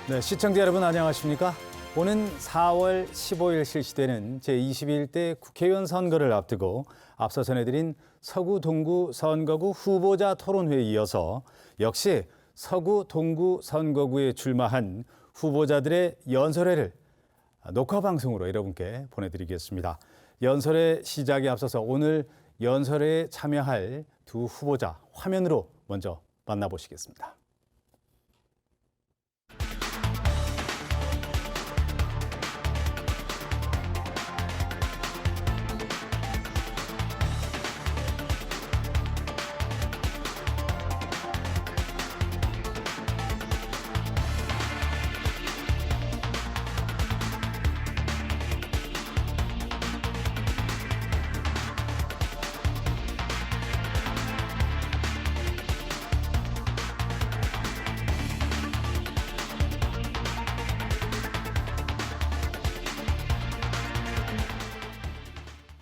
네, 시청자 여러분 안녕하십니까? 오는 4월 15일 실시되는 제21대 국회의원 선거를 앞두고 앞서 전해드린 서구 동구 선거구 후보자 토론회에 이어서 역시 서구 동구 선거구에 출마한 후보자들의 연설회를 녹화 방송으로 여러분께 보내드리겠습니다. 연설회 시작에 앞서서 오늘 연설회에 참여할 두 후보자 화면으로 먼저 만나보시겠습니다.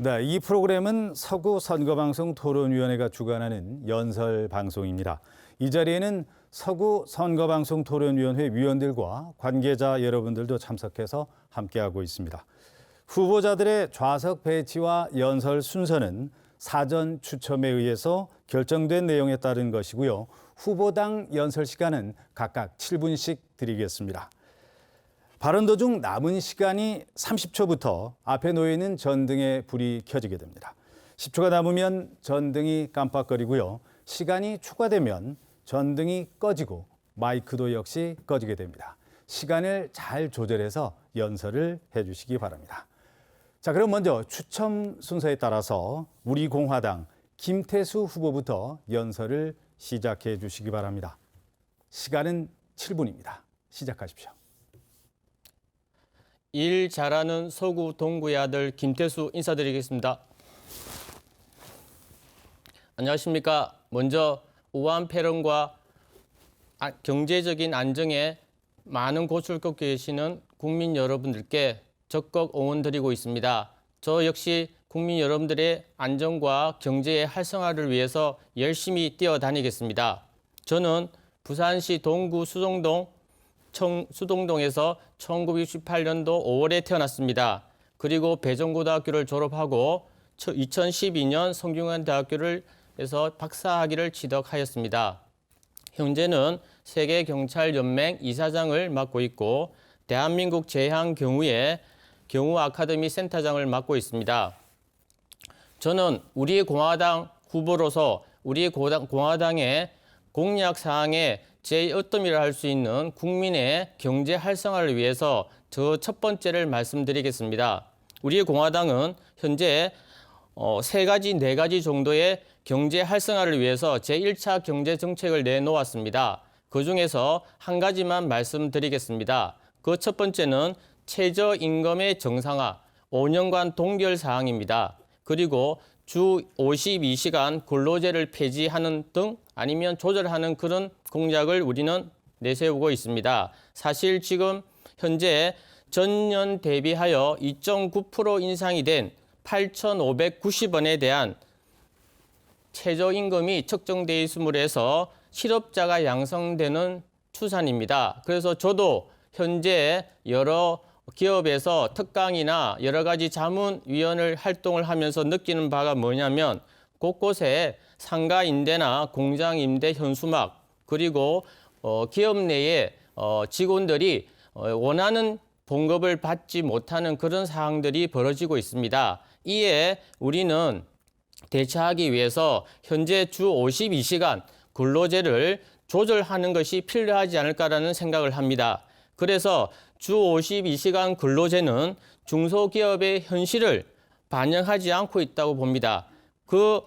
네, 이 프로그램은 서구 선거방송 토론위원회가 주관하는 연설 방송입니다. 이 자리에는 서구 선거방송 토론위원회 위원들과 관계자 여러분들도 참석해서 함께하고 있습니다. 후보자들의 좌석 배치와 연설 순서는 사전 추첨에 의해서 결정된 내용에 따른 것이고요. 후보당 연설 시간은 각각 7분씩 드리겠습니다. 발언 도중 남은 시간이 30초부터 앞에 놓여 있는 전등에 불이 켜지게 됩니다. 10초가 남으면 전등이 깜빡거리고요. 시간이 초과되면 전등이 꺼지고 마이크도 역시 꺼지게 됩니다. 시간을 잘 조절해서 연설을 해주시기 바랍니다. 자, 그럼 먼저 추첨 순서에 따라서 우리 공화당 김태수 후보부터 연설을 시작해 주시기 바랍니다. 시간은 7분입니다. 시작하십시오. 일 잘하는 서구 동구의 아들 김태수 인사드리겠습니다. 안녕하십니까. 먼저 우한 폐렴과 경제적인 안정에 많은 고초를 겪고 계시는 국민 여러분들께 적극 응원드리고 있습니다. 저 역시 국민 여러분들의 안정과 경제의 활성화를 위해서 열심히 뛰어다니겠습니다. 저는 부산시 동구 수동동에서 1968년도 5월에 태어났습니다. 그리고 배정고등학교를 졸업하고 2012년 성균관대학교에서 박사학위를 취득하였습니다. 현재는 세계경찰연맹 이사장을 맡고 있고 대한민국 제향경우의 경우아카데미 센터장을 맡고 있습니다. 저는 우리 공화당 후보로서 우리 공화당의 공약사항에 제 으뜸이라 할 수 있는 국민의 경제 활성화를 위해서 저 첫 번째를 말씀드리겠습니다. 우리 공화당은 현재 네 가지 정도의 경제 활성화를 위해서 제1차 경제 정책을 내놓았습니다. 그중에서 한 가지만 말씀드리겠습니다. 그 첫 번째는 최저임금의 정상화, 5년간 동결 사항입니다. 그리고 주 52시간 근로제를 폐지하는 등 아니면 조절하는 그런 공약을 우리는 내세우고 있습니다. 사실 지금 현재 전년 대비하여 2.9% 인상이 된 8,590원에 대한 최저임금이 책정되어 있음으로 해서 실업자가 양성되는 추산입니다. 그래서 저도 현재 여러 기업에서 특강이나 여러 가지 자문위원을 활동을 하면서 느끼는 바가 뭐냐면 곳곳에 상가 임대나 공장 임대 현수막 그리고 기업 내에 직원들이 원하는 봉급을 받지 못하는 그런 사항들이 벌어지고 있습니다. 이에 우리는 대처하기 위해서 현재 주 52시간 근로제를 조절하는 것이 필요하지 않을까라는 생각을 합니다. 그래서 주 52시간 근로제는 중소기업의 현실을 반영하지 않고 있다고 봅니다. 그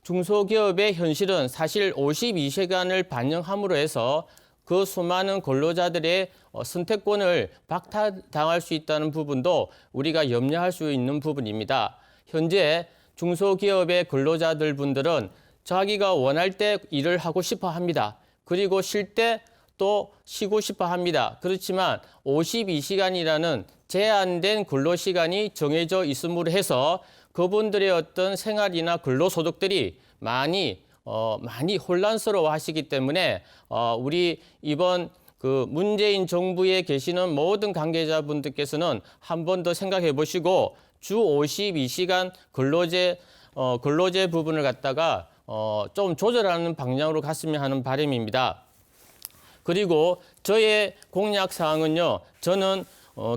중소기업의 현실은 사실 52시간을 반영함으로 해서 그 수많은 근로자들의 선택권을 박탈당할 수 있다는 부분도 우리가 염려할 수 있는 부분입니다. 현재 중소기업의 근로자들 분들은 자기가 원할 때 일을 하고 싶어 합니다. 그리고 쉴 때 또 쉬고 싶어 합니다. 그렇지만 52시간이라는 제한된 근로시간이 정해져 있음으로 해서 그분들의 어떤 생활이나 근로소득들이 많이 혼란스러워 하시기 때문에 우리 이번 그 문재인 정부에 계시는 모든 관계자분들께서는 한 번 더 생각해 보시고 주 52시간 근로제 부분을 갖다가 좀 조절하는 방향으로 갔으면 하는 바람입니다. 그리고 저의 공약 사항은요, 저는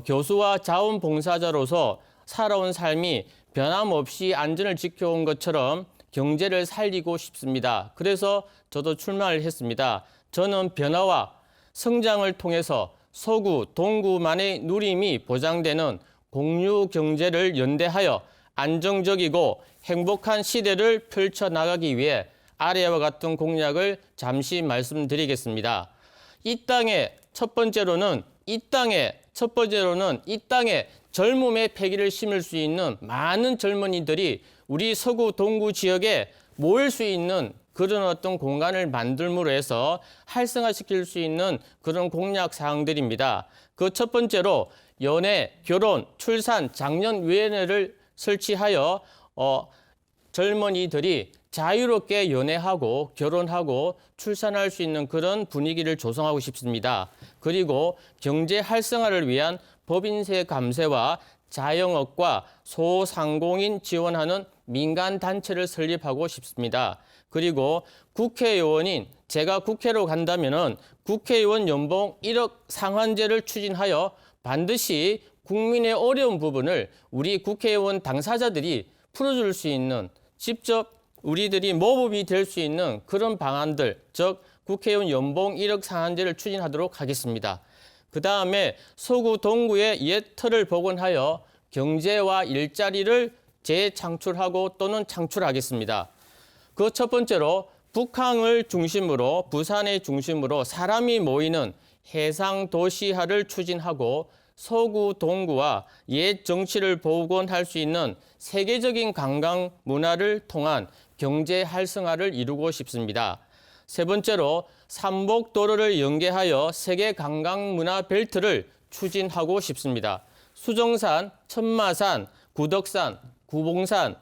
교수와 자원봉사자로서 살아온 삶이 변함없이 안전을 지켜온 것처럼 경제를 살리고 싶습니다. 그래서 저도 출마를 했습니다. 저는 변화와 성장을 통해서 서구, 동구만의 누림이 보장되는 공유 경제를 연대하여 안정적이고 행복한 시대를 펼쳐나가기 위해 아래와 같은 공약을 잠시 말씀드리겠습니다. 이 땅의 첫 번째로는 이 땅에 젊음의 패기를 심을 수 있는 많은 젊은이들이 우리 서구 동구 지역에 모일 수 있는 그런 어떤 공간을 만들므로 해서 활성화시킬 수 있는 그런 공약 사항들입니다. 그 첫 번째로 연애, 결혼, 출산, 장년위원회를 설치하여 젊은이들이 자유롭게 연애하고 결혼하고 출산할 수 있는 그런 분위기를 조성하고 싶습니다. 그리고 경제 활성화를 위한 법인세 감세와 자영업과 소상공인 지원하는 민간 단체를 설립하고 싶습니다. 그리고 국회의원인 제가 국회로 간다면은 국회의원 연봉 1억 상한제를 추진하여 반드시 국민의 어려운 부분을 우리 국회의원 당사자들이 풀어줄 수 있는 직접 우리들이 모범이 될 수 있는 그런 방안들, 즉 국회의원 연봉 1억 상한제를 추진하도록 하겠습니다. 그 다음에 서구 동구의 옛 틀을 복원하여 경제와 일자리를 재창출하고 또는 창출하겠습니다. 그 첫 번째로 북한을 중심으로 부산의 중심으로 사람이 모이는 해상 도시화를 추진하고 서구 동구와 옛 정치를 복원할 수 있는 세계적인 관광 문화를 통한 경제 활성화를 이루고 싶습니다. 세 번째로 삼복도로를 연계하여 세계 관광 문화 벨트를 추진하고 싶습니다. 수정산, 천마산, 구덕산, 구봉산,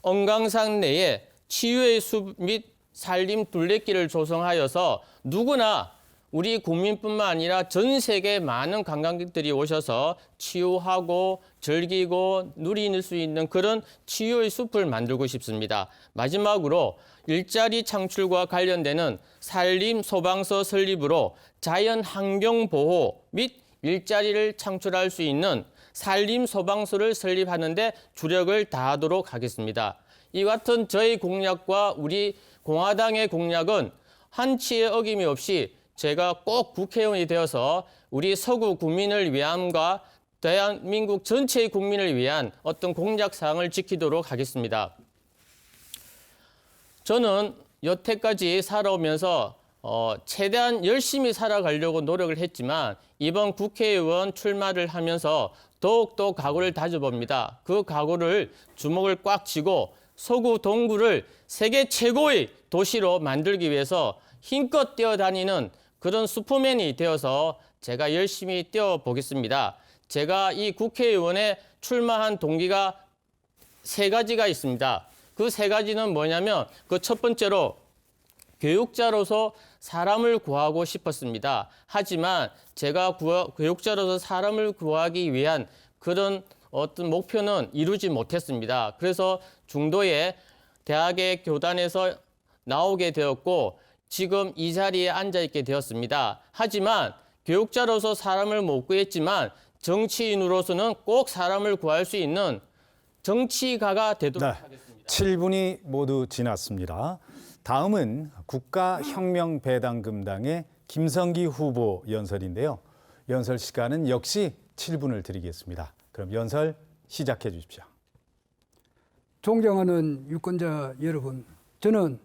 엄강산 내에 치유의 숲 및 산림 둘레길을 조성하여서 누구나 우리 국민뿐만 아니라 전 세계 많은 관광객들이 오셔서 치유하고 즐기고 누릴 수 있는 그런 치유의 숲을 만들고 싶습니다. 마지막으로 일자리 창출과 관련되는 산림 소방서 설립으로 자연 환경 보호 및 일자리를 창출할 수 있는 산림 소방서를 설립하는 데 주력을 다하도록 하겠습니다. 이 같은 저희 공약과 우리 공화당의 공약은 한치의 어김이 없이 제가 꼭 국회의원이 되어서 우리 서구 국민을 위함과 대한민국 전체의 국민을 위한 어떤 공약사항을 지키도록 하겠습니다. 저는 여태까지 살아오면서 최대한 열심히 살아가려고 노력을 했지만 이번 국회의원 출마를 하면서 더욱더 각오를 다져봅니다. 그 각오를 주먹을 꽉 쥐고 서구 동구를 세계 최고의 도시로 만들기 위해서 힘껏 뛰어다니는 그런 슈퍼맨이 되어서 제가 열심히 뛰어보겠습니다. 제가 이 국회의원에 출마한 동기가 세 가지가 있습니다. 그 세 가지는 뭐냐면 그 첫 번째로 교육자로서 사람을 구하고 싶었습니다. 하지만 제가 교육자로서 사람을 구하기 위한 그런 어떤 목표는 이루지 못했습니다. 그래서 중도에 대학의 교단에서 나오게 되었고 지금 이 자리에 앉아 있게 되었습니다. 하지만 교육자로서 사람을 못 구했지만 정치인으로서는 꼭 사람을 구할 수 있는 정치가가 되도록 하겠습니다. 7분이 모두 지났습니다. 다음은 국가혁명배당금당의 김성기 후보 연설인데요. 연설 시간은 역시 7분을 드리겠습니다. 그럼 연설 시작해 주십시오. 존경하는 유권자 여러분, 저는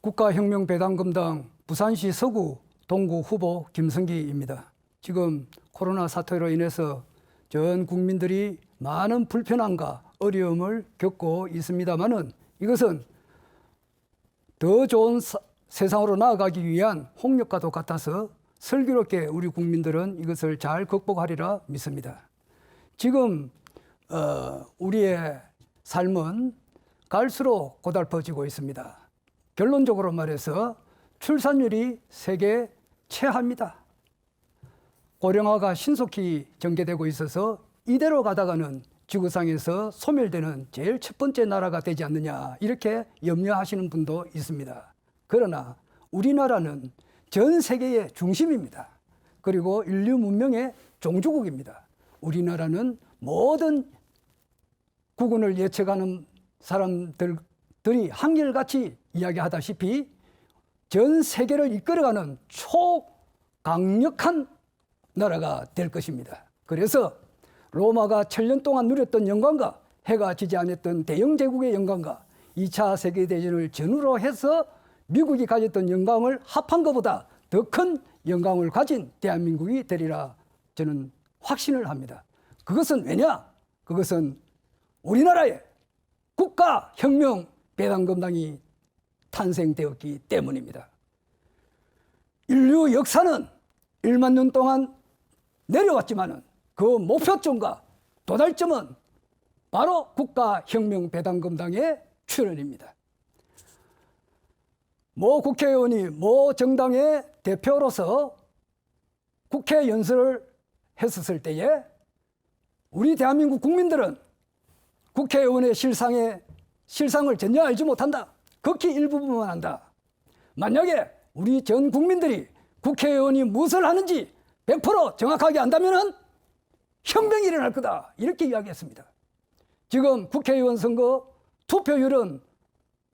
국가혁명배당금당 부산시 서구 동구 후보 김성기입니다. 지금 코로나 사태로 인해서 전 국민들이 많은 불편함과 어려움을 겪고 있습니다마는 이것은 더 좋은 세상으로 나아가기 위한 홍역과도 같아서 슬기롭게 우리 국민들은 이것을 잘 극복하리라 믿습니다. 지금 우리의 삶은 갈수록 고달퍼지고 있습니다. 결론적으로 말해서 출산율이 세계 최하입니다. 고령화가 신속히 전개되고 있어서 이대로 가다가는 지구상에서 소멸되는 제일 첫 번째 나라가 되지 않느냐 이렇게 염려하시는 분도 있습니다. 그러나 우리나라는 전 세계의 중심입니다. 그리고 인류 문명의 종주국입니다. 우리나라는 모든 국군을 예측하는 사람들이 한결같이 이야기하다시피 전 세계를 이끌어가는 초강력한 나라가 될 것입니다. 그래서 로마가 1000년 동안 누렸던 영광과 해가 지지 않았던 대영 제국의 영광과 2차 세계대전을 전후로 해서 미국이 가졌던 영광을 합한 것보다 더 큰 영광을 가진 대한민국이 되리라 저는 확신을 합니다. 그것은 왜냐? 그것은 우리나라의 국가혁명배당금당이 탄생되었기 때문입니다. 인류 역사는 1만 년 동안 내려왔지만은 그 목표점과 도달점은 바로 국가혁명배당금당의 출현입니다. 모 국회의원이 모 정당의 대표로서 국회 연설을 했었을 때에 우리 대한민국 국민들은 국회의원의 실상을 전혀 알지 못한다. 극히 일부분만 한다. 만약에 우리 전 국민들이 국회의원이 무엇을 하는지 100% 정확하게 안다면은 혁명이 일어날 거다. 이렇게 이야기했습니다. 지금 국회의원 선거 투표율은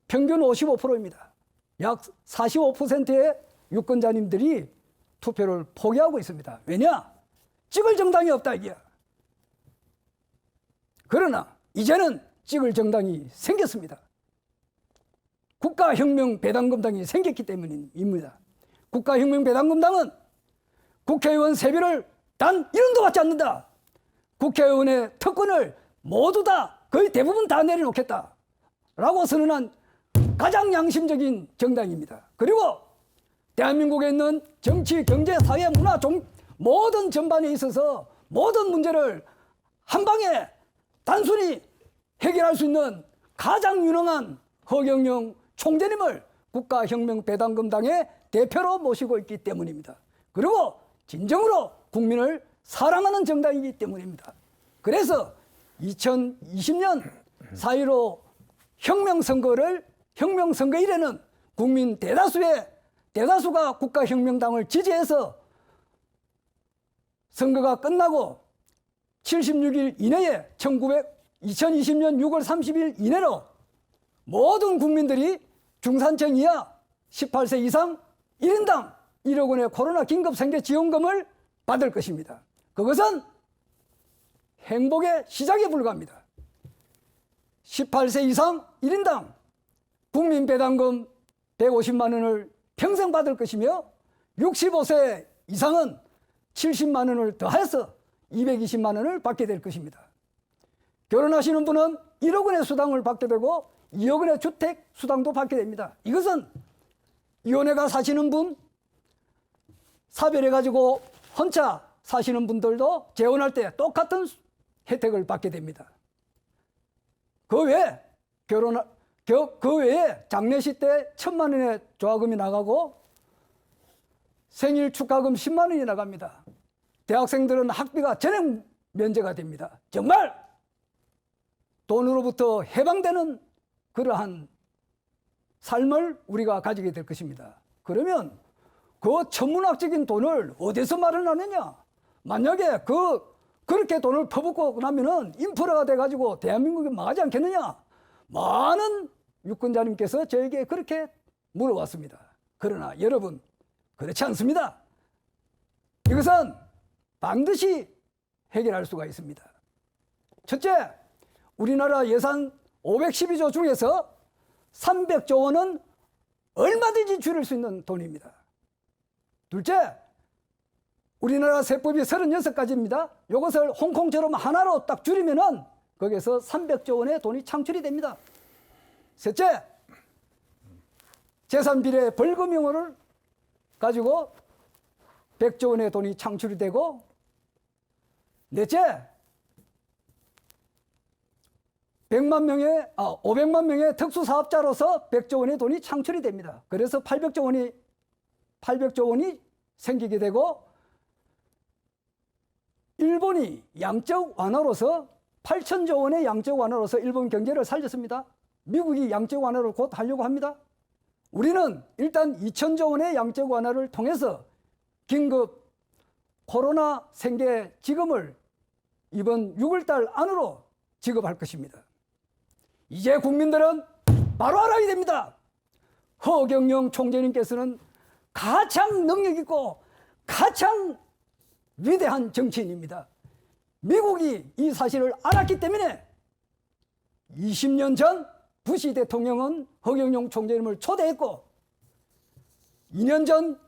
평균 55%입니다. 약 45%의 유권자님들이 투표를 포기하고 있습니다. 왜냐? 찍을 정당이 없다 이게야. 그러나 이제는 찍을 정당이 생겼습니다. 국가혁명배당금당이 생겼기 때문입니다. 국가혁명배당금당은 국회의원 세비를 단 1원도 받지 않는다. 국회의원의 특권을 모두 다 거의 대부분 다 내려놓겠다 라고 선언한 가장 양심적인 정당입니다. 그리고 대한민국에 있는 정치, 경제, 사회, 문화, 모든 전반에 있어서 모든 문제를 한 방에 단순히 해결할 수 있는 가장 유능한 허경영 총재님을 국가혁명배당금당의 대표로 모시고 있기 때문입니다. 그리고 진정으로 국민을 사랑하는 정당이기 때문입니다. 그래서 2020년 4.15 혁명선거일에는 국민 대다수가 국가혁명당을 지지해서 선거가 끝나고 76일 이내에 2020년 6월 30일 이내로 모든 국민들이 중산층 이하 18세 이상 1인당 1억 원의 코로나 긴급 생계 지원금을 받을 것입니다. 그것은 행복의 시작에 불과합니다. 18세 이상 1인당 국민배당금 150만 원을 평생 받을 것이며 65세 이상은 70만 원을 더해서 220만 원을 받게 될 것입니다. 결혼하시는 분은 1억 원의 수당을 받게 되고 2억 원의 주택 수당도 받게 됩니다. 이것은 이혼해가 사시는 분, 사별해가지고 혼자 사시는 분들도 재혼할 때 똑같은 혜택을 받게 됩니다. 그 외에 장례식 때 1,000만 원의 조화금이 나가고 생일 축하금 10만 원이 나갑니다. 대학생들은 학비가 전액 면제가 됩니다. 정말 돈으로부터 해방되는 그러한 삶을 우리가 가지게 될 것입니다. 그러면 그 천문학적인 돈을 어디서 마련하느냐? 만약에 그렇게 돈을 퍼붓고 나면은 인프라가 돼가지고 대한민국이 망하지 않겠느냐? 많은 유권자님께서 저에게 그렇게 물어봤습니다. 그러나 여러분, 그렇지 않습니다. 이것은 반드시 해결할 수가 있습니다. 첫째, 우리나라 예산 512조 중에서 300조 원은 얼마든지 줄일 수 있는 돈입니다. 둘째, 우리나라 세법이 36가지입니다. 이것을 홍콩처럼 하나로 딱 줄이면은 거기에서 300조 원의 돈이 창출이 됩니다. 셋째, 재산비례 벌금형을 가지고 100조 원의 돈이 창출이 되고, 넷째, 500만 명의 특수사업자로서 100조 원의 돈이 창출이 됩니다. 그래서 800조 원이 생기게 되고, 일본이 양적 완화로서 8천조 원의 양적 완화로서 일본 경제를 살렸습니다. 미국이 양적 완화를 곧 하려고 합니다. 우리는 일단 2천조 원의 양적 완화를 통해서 긴급 코로나 생계 지급을 이번 6월달 안으로 지급할 것입니다. 이제 국민들은 바로 알아야 됩니다. 허경영 총재님께서는 가장 능력 있고 가장 위대한 정치인입니다. 미국이 이 사실을 알았기 때문에 20년 전 부시 대통령은 허경영 총재님을 초대했고 2년 전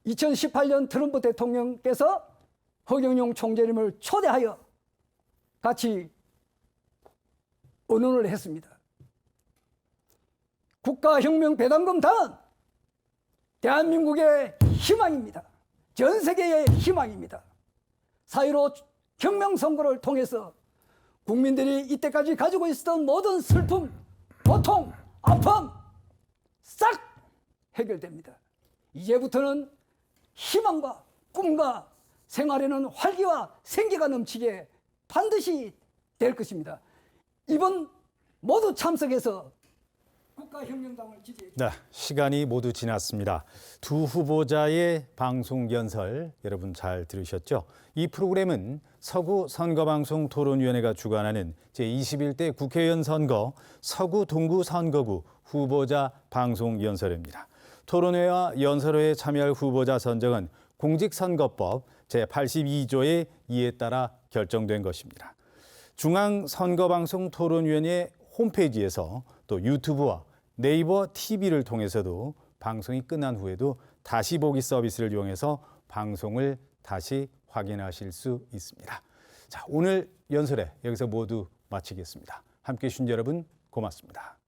2018년 트럼프 대통령께서 허경영 총재님을 초대하여 같이 의논을 했습니다. 국가혁명배당금당은 대한민국의 희망입니다. 전 세계의 희망입니다. 4.15 혁명선거를 통해서 국민들이 이때까지 가지고 있었던 모든 슬픔, 고통, 아픔 싹 해결됩니다. 이제부터는 희망과 꿈과 생활에는 활기와 생기가 넘치게 반드시 될 것입니다. 이번 모두 참석해서 국가혁명당을 지지해 주십시오. 네, 시간이 모두 지났습니다. 두 후보자의 방송 연설 여러분 잘 들으셨죠? 이 프로그램은 서구 선거방송 토론위원회가 주관하는 제21대 국회의원 선거 서구 동구 선거구 후보자 방송 연설입니다. 토론회와 연설회에 참여할 후보자 선정은 공직선거법 제82조의 2에 따라 결정된 것입니다. 중앙선거방송 토론위원회 홈페이지에서 또 유튜브와 네이버 TV를 통해서도 방송이 끝난 후에도 다시 보기 서비스를 이용해서 방송을 다시 확인하실 수 있습니다. 자, 오늘 연설회 여기서 모두 마치겠습니다. 함께해 주신 여러분 고맙습니다.